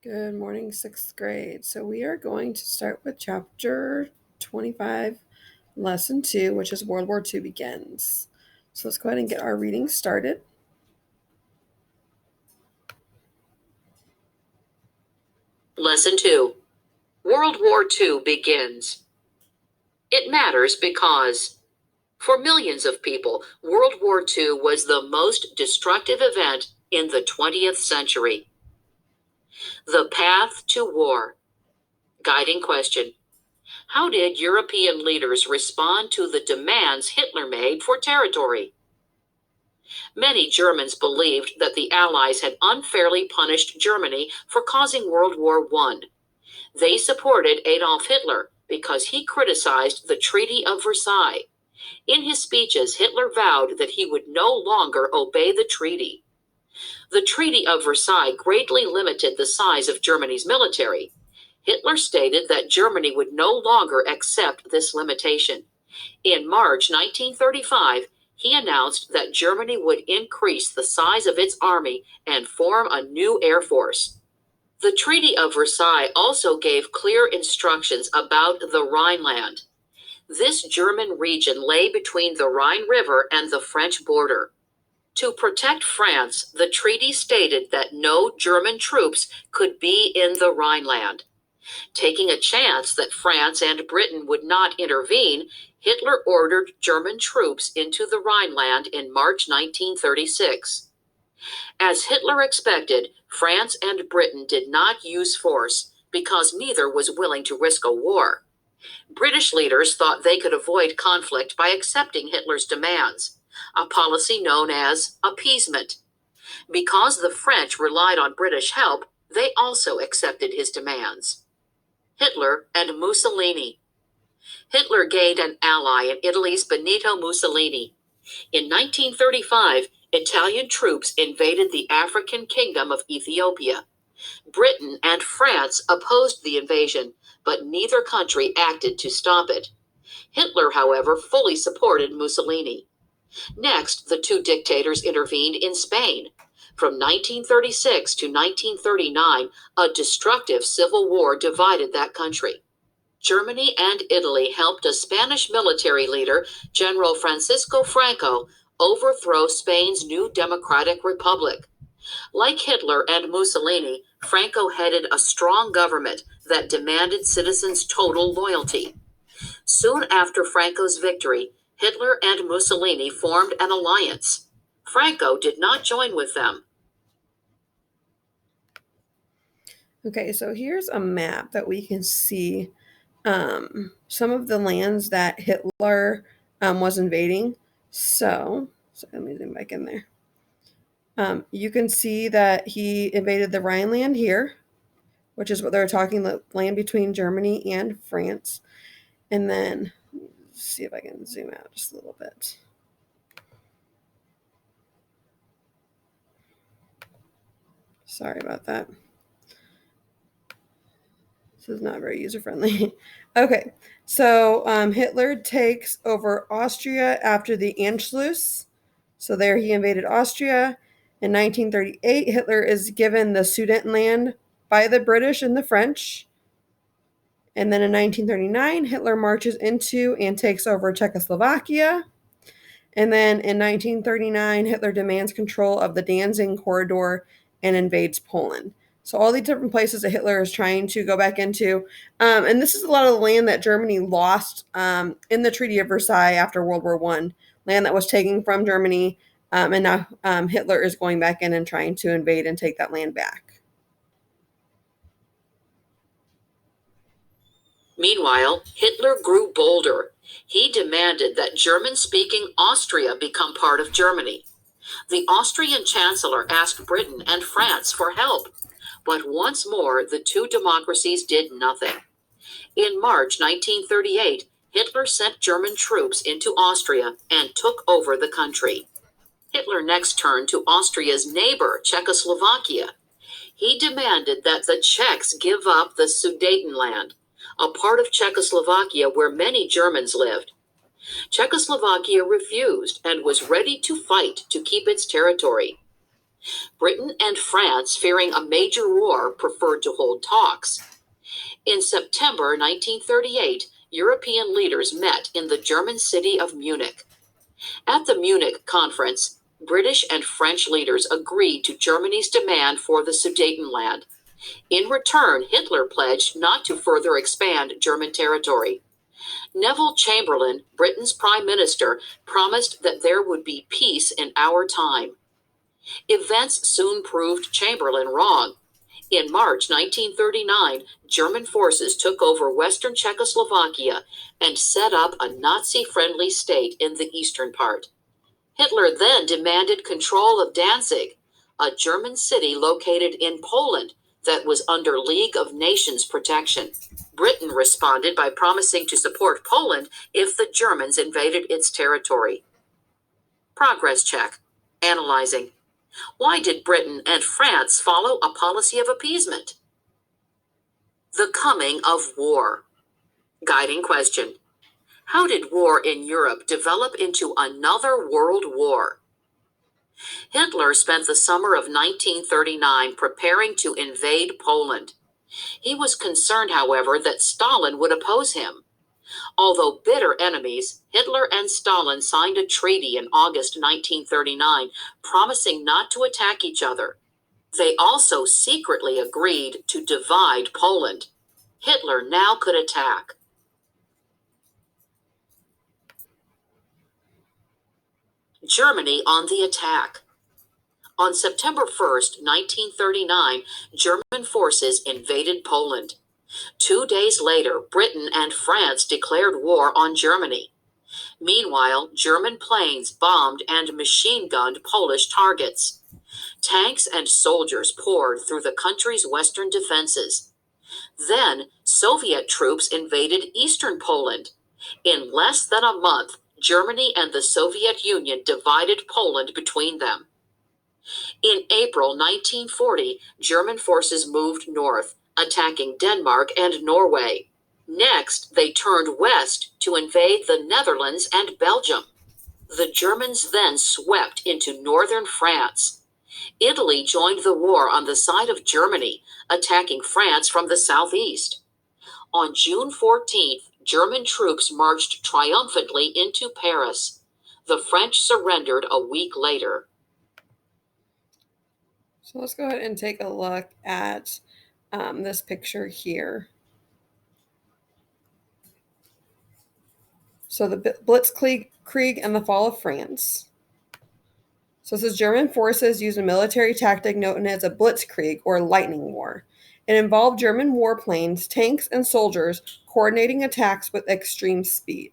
Good morning, sixth grade. So we are going to start with chapter 25, lesson 2, which is World War II begins. So let's go ahead and get our reading started. Lesson 2. World War II begins. It matters because, for millions of people, World War II was the most destructive event in the 20th century. The path to war. Guiding question. How did European leaders respond to the demands Hitler made for territory? Many Germans believed that the Allies had unfairly punished Germany for causing World War I. They supported Adolf Hitler because he criticized the Treaty of Versailles. In his speeches, Hitler vowed that he would no longer obey the treaty. The Treaty of Versailles greatly limited the size of Germany's military. Hitler stated that Germany would no longer accept this limitation. In March 1935, he announced that Germany would increase the size of its army and form a new air force. The Treaty of Versailles also gave clear instructions about the Rhineland. This German region lay between the Rhine River and the French border. To protect France, the treaty stated that no German troops could be in the Rhineland. Taking a chance that France and Britain would not intervene, Hitler ordered German troops into the Rhineland in March 1936. As Hitler expected, France and Britain did not use force because neither was willing to risk a war. British leaders thought they could avoid conflict by accepting Hitler's demands, a policy known as appeasement. Because the French relied on British help, they also accepted his demands. Hitler and Mussolini. Hitler gained an ally in Italy's Benito Mussolini. In 1935, Italian troops invaded the African kingdom of Ethiopia. Britain and France opposed the invasion, but neither country acted to stop it. Hitler, however, fully supported Mussolini. Next, the two dictators intervened in Spain. From 1936 to 1939, a destructive civil war divided that country. Germany and Italy helped a Spanish military leader, General Francisco Franco, overthrow Spain's new democratic republic. Like Hitler and Mussolini, Franco headed a strong government that demanded citizens' total loyalty. Soon after Franco's victory, Hitler and Mussolini formed an alliance. Franco did not join with them. Okay, so here's a map that we can see some of the lands that Hitler was invading. So let me zoom back in there. You can see that he invaded the Rhineland here, which is what they're talking, the land between Germany and France. And then, see if I can zoom out just a little bit. Sorry about that. This is not very user-friendly. Okay, so Hitler takes over Austria after the Anschluss. So there he invaded Austria. In 1938, Hitler is given the Sudetenland by the British and the French. And then in 1939, Hitler marches into and takes over Czechoslovakia. And then in 1939, Hitler demands control of the Danzig corridor and invades Poland. So all these different places that Hitler is trying to go back into. And this is a lot of the land that Germany lost in the Treaty of Versailles after World War I, land that was taken from Germany. And now Hitler is going back in and trying to invade and take that land back. Meanwhile, Hitler grew bolder. He demanded that German-speaking Austria become part of Germany. The Austrian chancellor asked Britain and France for help. But once more, the two democracies did nothing. In March 1938, Hitler sent German troops into Austria and took over the country. Hitler next turned to Austria's neighbor, Czechoslovakia. He demanded that the Czechs give up the Sudetenland, a part of Czechoslovakia where many Germans lived. Czechoslovakia refused and was ready to fight to keep its territory. Britain and France, fearing a major war, preferred to hold talks. In September 1938, European leaders met in the German city of Munich. At the Munich conference, British and French leaders agreed to Germany's demand for the Sudetenland. In return, Hitler pledged not to further expand German territory. Neville Chamberlain, Britain's prime minister, promised that there would be peace in our time. Events soon proved Chamberlain wrong. In March 1939, German forces took over western Czechoslovakia and set up a Nazi-friendly state in the eastern part. Hitler then demanded control of Danzig, a German city located in Poland that was under League of Nations protection. Britain responded by promising to support Poland if the Germans invaded its territory. Progress check. Analyzing. Why did Britain and France follow a policy of appeasement? The coming of war. Guiding question. How did war in Europe develop into another world war? Hitler spent the summer of 1939 preparing to invade Poland. He was concerned, however, that Stalin would oppose him. Although bitter enemies, Hitler and Stalin signed a treaty in August 1939, promising not to attack each other. They also secretly agreed to divide Poland. Hitler now could attack. Germany on the attack. On September 1st, 1939, German forces invaded Poland. 2 days later, Britain and France declared war on Germany. Meanwhile, German planes bombed and machine-gunned Polish targets. Tanks and soldiers poured through the country's western defenses. Then, Soviet troops invaded eastern Poland. In less than a month, Germany and the Soviet Union divided Poland between them. In April 1940, German forces moved north, attacking Denmark and Norway. Next, they turned west to invade the Netherlands and Belgium. The Germans then swept into northern France. Italy joined the war on the side of Germany, attacking France from the southeast. On June 14th, German troops marched triumphantly into Paris. The French surrendered a week later. So let's go ahead and take a look at this picture here. So the Blitzkrieg and the fall of France. So it says German forces used a military tactic known as a Blitzkrieg or lightning war. It involved German warplanes, tanks, and soldiers coordinating attacks with extreme speed.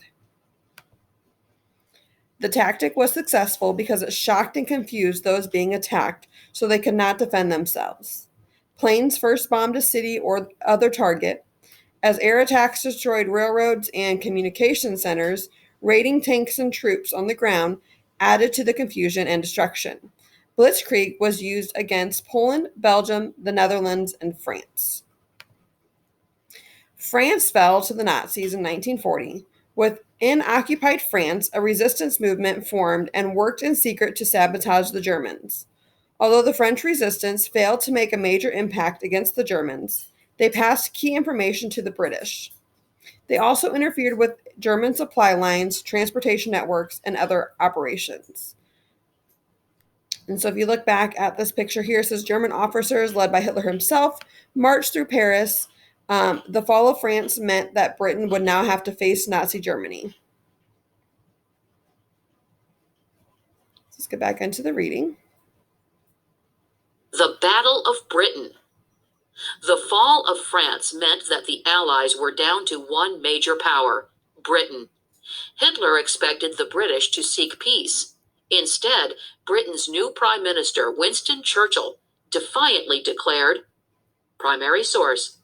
The tactic was successful because it shocked and confused those being attacked so they could not defend themselves. Planes first bombed a city or other target. As air attacks destroyed railroads and communication centers, raiding tanks and troops on the ground added to the confusion and destruction. Blitzkrieg was used against Poland, Belgium, the Netherlands, and France. France fell to the Nazis in 1940. Within occupied France, a resistance movement formed and worked in secret to sabotage the Germans. Although the French resistance failed to make a major impact against the Germans, they passed key information to the British. They also interfered with German supply lines, transportation networks, and other operations. And so if you look back at this picture here, it says German officers, led by Hitler himself, marched through Paris. The fall of France meant that Britain would now have to face Nazi Germany. Let's get back into the reading. The Battle of Britain. The fall of France meant that the Allies were down to one major power, Britain. Hitler expected the British to seek peace. Instead, Britain's new Prime Minister, Winston Churchill, defiantly declared, primary source,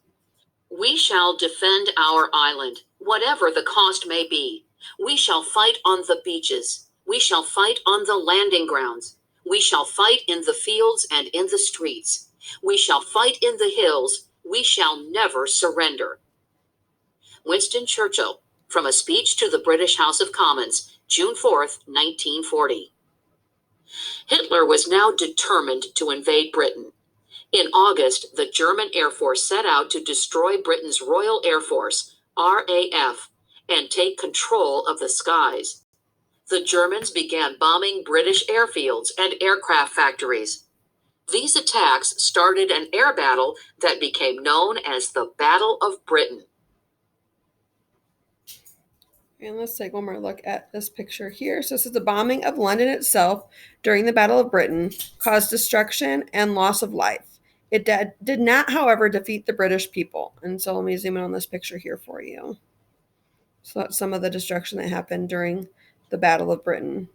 "We shall defend our island, whatever the cost may be. We shall fight on the beaches. We shall fight on the landing grounds. We shall fight in the fields and in the streets. We shall fight in the hills. We shall never surrender." Winston Churchill, from a speech to the British House of Commons, June 4th, 1940. Hitler was now determined to invade Britain. In August, the German Air Force set out to destroy Britain's Royal Air Force, RAF, and take control of the skies. The Germans began bombing British airfields and aircraft factories. These attacks started an air battle that became known as the Battle of Britain. And let's take one more look at this picture here. So this is the bombing of London itself during the Battle of Britain caused destruction and loss of life. It did not, however, defeat the British people. And so let me zoom in on this picture here for you. So that's some of the destruction that happened during the Battle of Britain.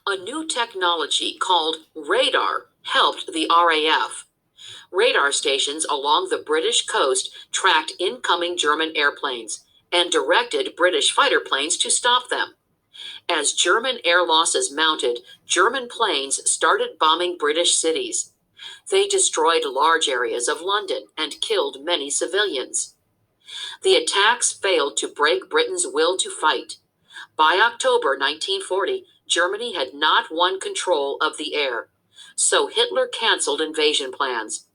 A new technology called radar helped the RAF. Radar stations along the British coast tracked incoming German airplanes and directed British fighter planes to stop them. As German air losses mounted, German planes started bombing British cities. They destroyed large areas of London and killed many civilians. The attacks failed to break Britain's will to fight. By October 1940, Germany had not won control of the air, so Hitler canceled invasion plans.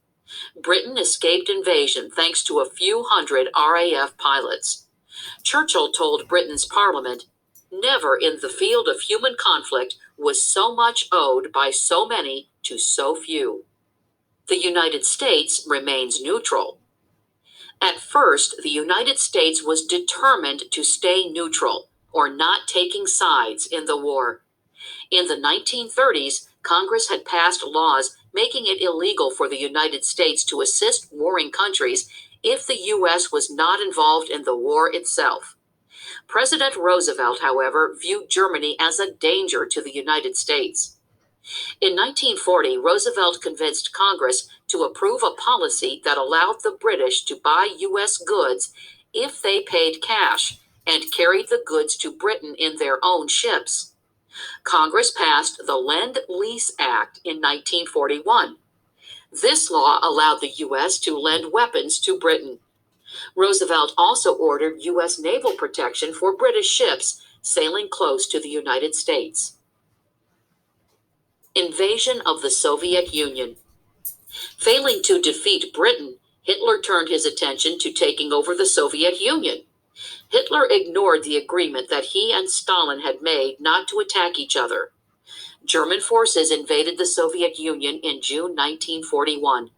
Britain escaped invasion thanks to a few hundred RAF pilots. Churchill told Britain's parliament, "Never in the field of human conflict was so much owed by so many to so few." The United States remains neutral. At first, the United States was determined to stay neutral, or not taking sides in the war. In the 1930s, Congress had passed laws making it illegal for the United States to assist warring countries if the U.S. was not involved in the war itself. President Roosevelt, however, viewed Germany as a danger to the United States. In 1940, Roosevelt convinced Congress to approve a policy that allowed the British to buy U.S. goods if they paid cash and carried the goods to Britain in their own ships. Congress passed the Lend-Lease Act in 1941. This law allowed the U.S. to lend weapons to Britain. Roosevelt also ordered U.S. naval protection for British ships sailing close to the United States. Invasion of the Soviet Union. Failing to defeat Britain, Hitler turned his attention to taking over the Soviet Union. Hitler ignored the agreement that he and Stalin had made not to attack each other. German forces invaded the Soviet Union in June 1941.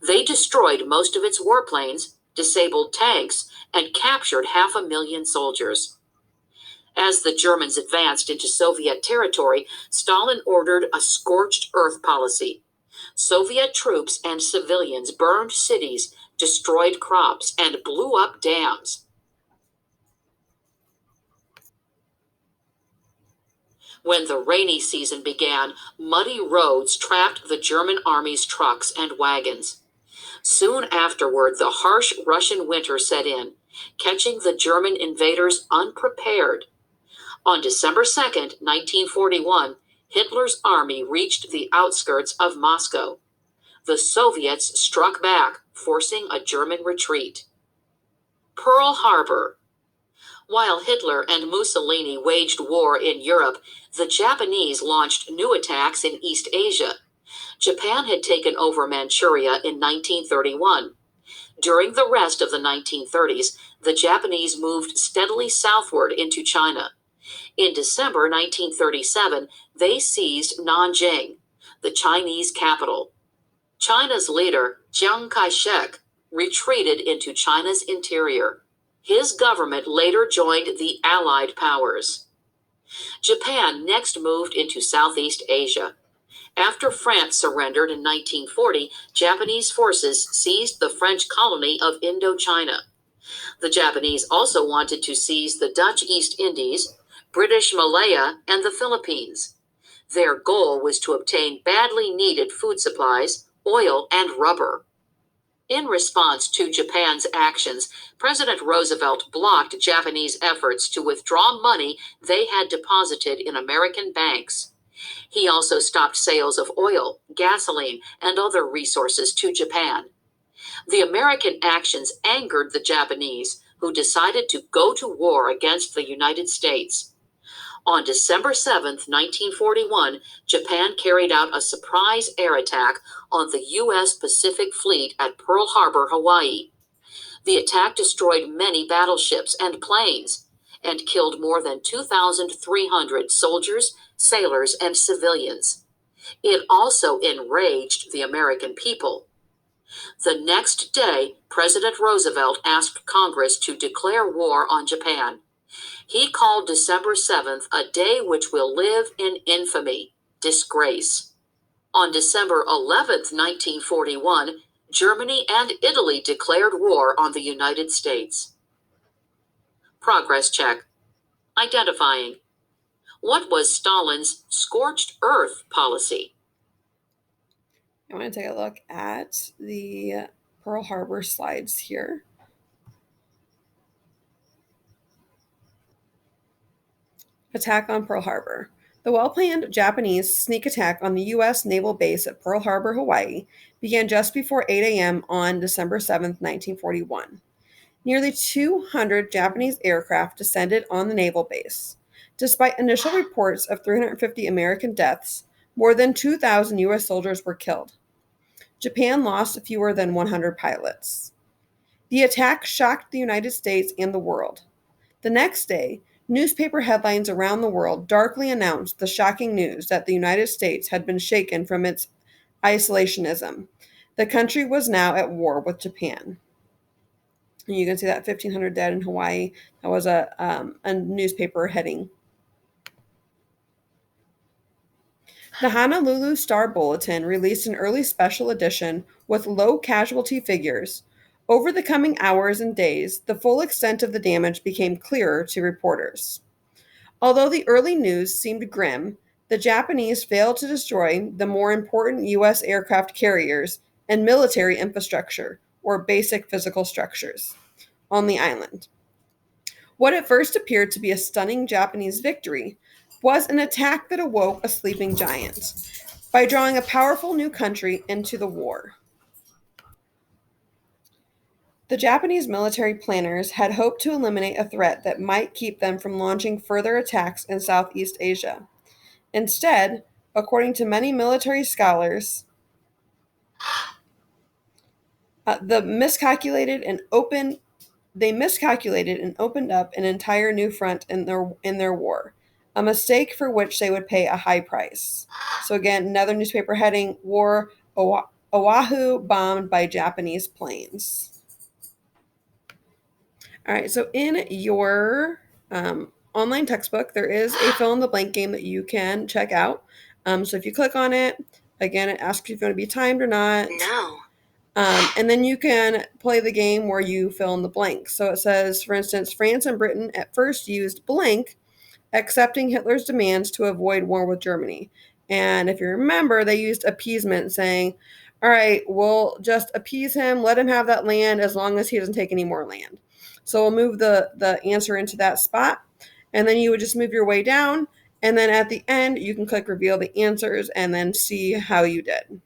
They destroyed most of its warplanes, disabled tanks, and captured 500,000 soldiers. As the Germans advanced into Soviet territory, Stalin ordered a scorched earth policy. Soviet troops and civilians burned cities, destroyed crops, and blew up dams. When the rainy season began, muddy roads trapped the German army's trucks and wagons. Soon afterward, the harsh Russian winter set in, catching the German invaders unprepared. On December 2, 1941, Hitler's army reached the outskirts of Moscow. The Soviets struck back, forcing a German retreat. Pearl Harbor. While Hitler and Mussolini waged war in Europe, the Japanese launched new attacks in East Asia. Japan had taken over Manchuria in 1931. During the rest of the 1930s, the Japanese moved steadily southward into China. In December 1937, they seized Nanjing, the Chinese capital. China's leader, Chiang Kai-shek, retreated into China's interior. His government later joined the Allied powers. Japan next moved into Southeast Asia. After France surrendered in 1940, Japanese forces seized the French colony of Indochina. The Japanese also wanted to seize the Dutch East Indies, British Malaya, and the Philippines. Their goal was to obtain badly needed food supplies, oil, and rubber. In response to Japan's actions, President Roosevelt blocked Japanese efforts to withdraw money they had deposited in American banks. He also stopped sales of oil, gasoline, and other resources to Japan. The American actions angered the Japanese, who decided to go to war against the United States. On December 7th, 1941, Japan carried out a surprise air attack on the U.S. Pacific Fleet at Pearl Harbor, Hawaii. The attack destroyed many battleships and planes and killed more than 2,300 soldiers, sailors, and civilians. It also enraged the American people. The next day, President Roosevelt asked Congress to declare war on Japan. He called December 7th a day which will live in infamy, disgrace. On December 11th, 1941, Germany and Italy declared war on the United States. Progress check. Identifying. What was Stalin's scorched earth policy? I want to take a look at the Pearl Harbor slides here. Attack on Pearl Harbor. The well-planned Japanese sneak attack on the U.S. naval base at Pearl Harbor, Hawaii, began just before 8 a.m. on December 7, 1941. Nearly 200 Japanese aircraft descended on the naval base. Despite initial reports of 350 American deaths, more than 2,000 U.S. soldiers were killed. Japan lost fewer than 100 pilots. The attack shocked the United States and the world. The next day, newspaper headlines around the world darkly announced the shocking news that the United States had been shaken from its isolationism. The country was now at war with Japan. And you can see that 1,500 dead in Hawaii. That was a newspaper heading. The Honolulu Star Bulletin released an early special edition with low casualty figures. Over the coming hours and days, the full extent of the damage became clearer to reporters. Although the early news seemed grim, the Japanese failed to destroy the more important U.S. aircraft carriers and military infrastructure, or basic physical structures, on the island. What at first appeared to be a stunning Japanese victory was an attack that awoke a sleeping giant by drawing a powerful new country into the war. The Japanese military planners had hoped to eliminate a threat that might keep them from launching further attacks in Southeast Asia. Instead, according to many military scholars, they miscalculated and opened up an entire new front in their war, a mistake for which they would pay a high price. So again, another newspaper heading: War, Oahu bombed by Japanese planes. All right, so in your online textbook, there is a fill in the blank game that you can check out. So if you click on it, again, it asks you if you want to be timed or not. No. And then you can play the game where you fill in the blanks. So it says, for instance, France and Britain at first used blank, accepting Hitler's demands to avoid war with Germany. And if you remember, they used appeasement, saying, all right, we'll just appease him, let him have that land as long as he doesn't take any more land. So we'll move the answer into that spot, and then you would just move your way down, and then at the end, you can click reveal the answers and then see how you did.